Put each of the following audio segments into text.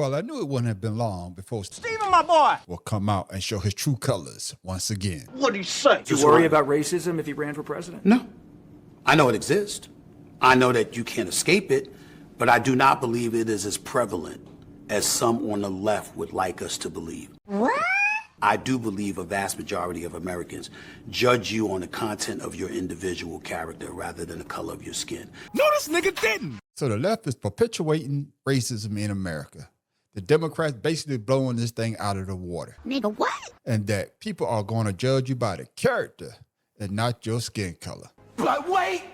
Well, I knew it wouldn't have been long before Stephen, my boy! will come out and show his true colors once again. What'd he say? Do you worry about racism if he ran for president? No. I know it exists. I know that you can't escape it, but I do not believe it is as prevalent as some on the left would like us to believe. What? I do believe a vast majority of Americans judge you on the content of your individual character rather than the color of your skin. No, this nigga didn't. So the left is perpetuating racism in America. The Democrats basically blowing this thing out of the water. Nigga, what? And that people are going to judge you by the character and not your skin color. But wait,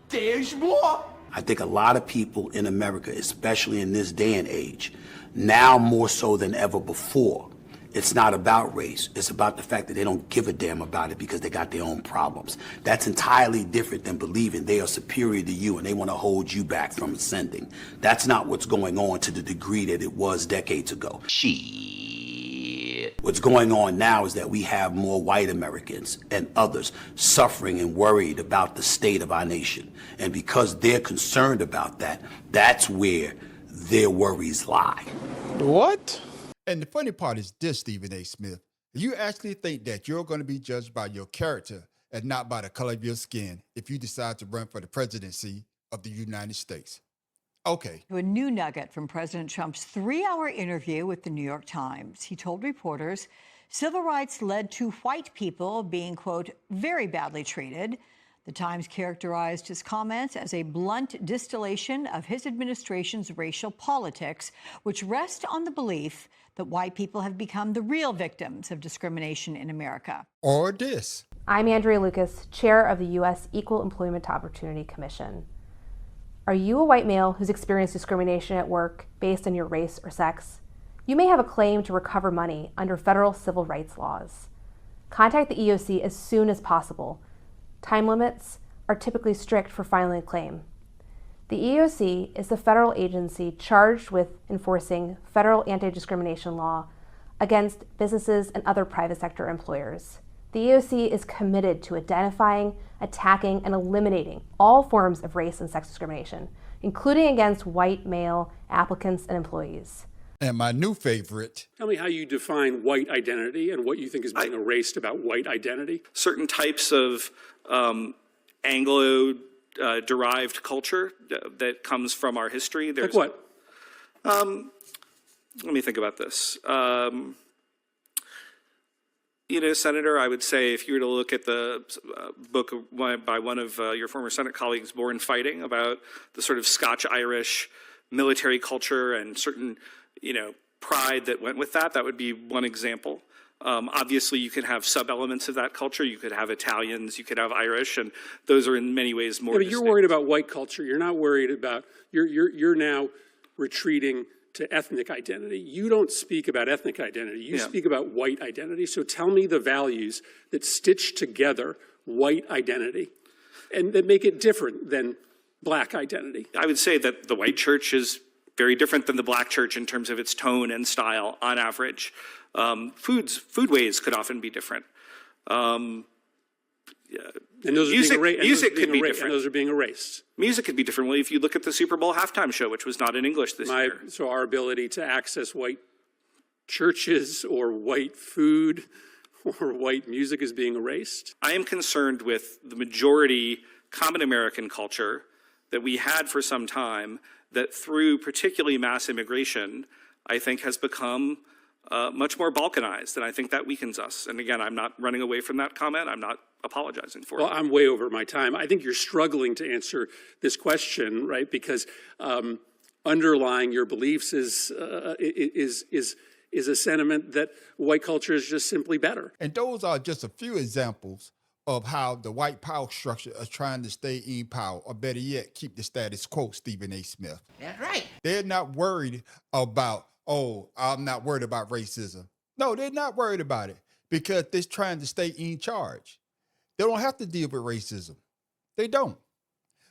there's more. I think a lot of people in America, especially in this day and age, now more so than ever before, it's not about race. It's about the fact that they don't give a damn about it because they got their own problems. That's entirely different than believing they are superior to you and they want to hold you back from ascending. That's not what's going on to the degree that it was decades ago. Shit. What's going on now is that we have more white Americans and others suffering and worried about the state of our nation. And because they're concerned about that, that's where their worries lie. What? And the funny part is this, Stephen A. Smith. You actually think that you're going to be judged by your character and not by the color of your skin if you decide to run for the presidency of the United States. Okay. A new nugget from President Trump's 3-hour interview with the New York Times. He told reporters civil rights led to white people being, quote, very badly treated. The Times characterized his comments as a blunt distillation of his administration's racial politics, which rest on the belief that white people have become the real victims of discrimination in America. Or this. I'm Andrea Lucas, chair of the U.S. Equal Employment Opportunity Commission. Are you a white male who's experienced discrimination at work based on your race or sex? You may have a claim to recover money under federal civil rights laws. Contact the EOC as soon as possible. Time limits are typically strict for filing a claim. The EOC is the federal agency charged with enforcing federal anti-discrimination law against businesses and other private sector employers. The EOC is committed to identifying, attacking, and eliminating all forms of race and sex discrimination, including against white male applicants and employees. And my new favorite. Tell me how you define white identity and what you think is being erased about white identity. Certain types of Anglo-derived culture that comes from our history. Like what? Let me think about this. Senator, I would say if you were to look at the book by one of your former Senate colleagues, Born Fighting, about the sort of Scotch-Irish military culture and certain, pride that went with that, that would be one example. Obviously, you could have sub-elements of that culture. You could have Italians, you could have Irish, and those are in many ways more distinct. You're worried about white culture. You're not worried about, you're now retreating to ethnic identity. You don't speak about ethnic identity. You speak about white identity. So tell me the values that stitch together white identity and that make it different than black identity. I would say that the white church is very different than the black church in terms of its tone and style on average. Foodways could often be different. And those music could be different. And those are being erased. Music could be different. Well, if you look at the Super Bowl halftime show, which was not in English this year. So our ability to access white churches or white food or white music is being erased? I am concerned with the majority common American culture that we had for some time that through particularly mass immigration, I think has become much more balkanized, and I think that weakens us. And again, I'm not running away from that comment. I'm not apologizing for it. Well, I'm way over my time. I think you're struggling to answer this question, right? Because underlying your beliefs is a sentiment that white culture is just simply better. And those are just a few examples of how the white power structure is trying to stay in power, or better yet, keep the status quo, Stephen A. Smith. That's right. They're not worried about, I'm not worried about racism. No, they're not worried about it because they're trying to stay in charge. They don't have to deal with racism. They don't.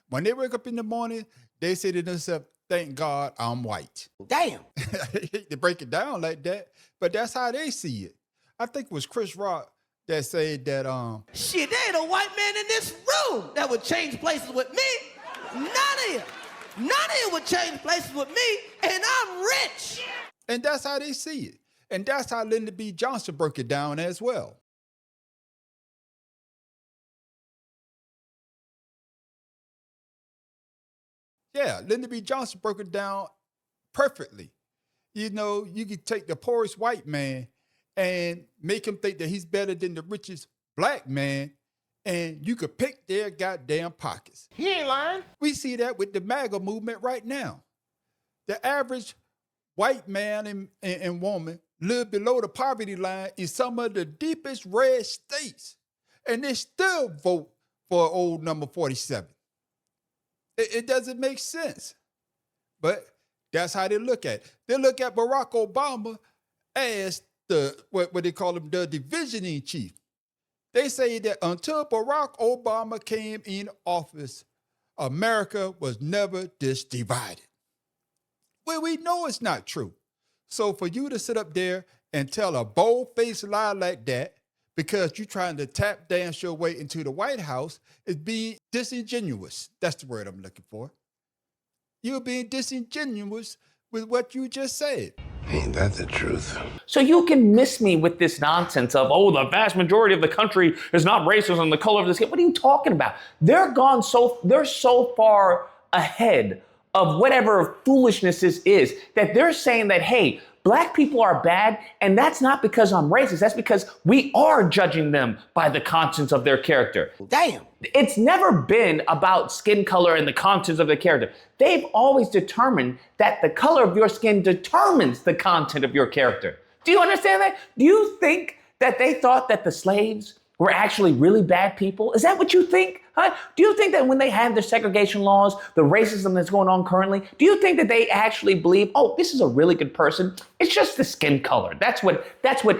When they wake up in the morning, they say to themselves, thank God I'm white. Damn. I hate to break it down like that, but that's how they see it. I think it was Chris Rock that said that shit, there ain't a white man in this room that would change places with me. None of you. None of you would change places with me, and I'm rich. And that's how they see it. And that's how Lyndon B. Johnson broke it down as well. Yeah, Lyndon B. Johnson broke it down perfectly. You know, you could take the poorest white man and make him think that he's better than the richest black man, and you could pick their goddamn pockets. He ain't lying. We see that with the MAGA movement right now. The average white man and woman live below the poverty line in some of the deepest red states, and they still vote for old number 47. It doesn't make sense. But that's how they look at it. They look at Barack Obama as what they call him, the divisioning chief. They say that until Barack Obama came in office, America was never this divided. Well, we know it's not true. So for you to sit up there and tell a bold-faced lie like that because you're trying to tap dance your way into the White House is being disingenuous. That's the word I'm looking for. You're being disingenuous with what you just said. Ain't that the truth? So you can miss me with this nonsense of, oh, the vast majority of the country is not racist on the color of the skin. What are you talking about? They're so far ahead of whatever foolishness this is that they're saying that, hey, black people are bad, and that's not because I'm racist. That's because we are judging them by the contents of their character. Damn. It's never been about skin color and the contents of the character. They've always determined that the color of your skin determines the content of your character. Do you understand that? Do you think that they thought that the slaves were actually really bad people? Is that what you think? Huh? Do you think that when they had their segregation laws, the racism that's going on currently, do you think that they actually believe, oh, this is a really good person? It's just the skin color. That's what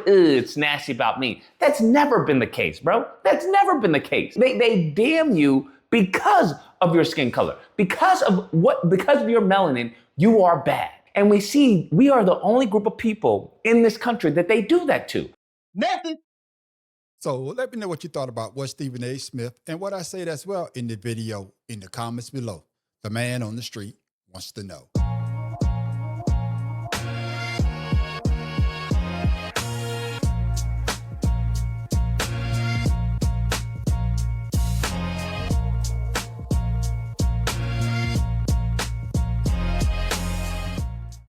it's nasty about me. That's never been the case, bro. That's never been the case. They damn you because of your skin color. Because of your melanin, you are bad. And we are the only group of people in this country that they do that to. Nothing. So let me know what you thought about what Stephen A. Smith and what I said as well in the video in the comments below. The man on the street wants to know.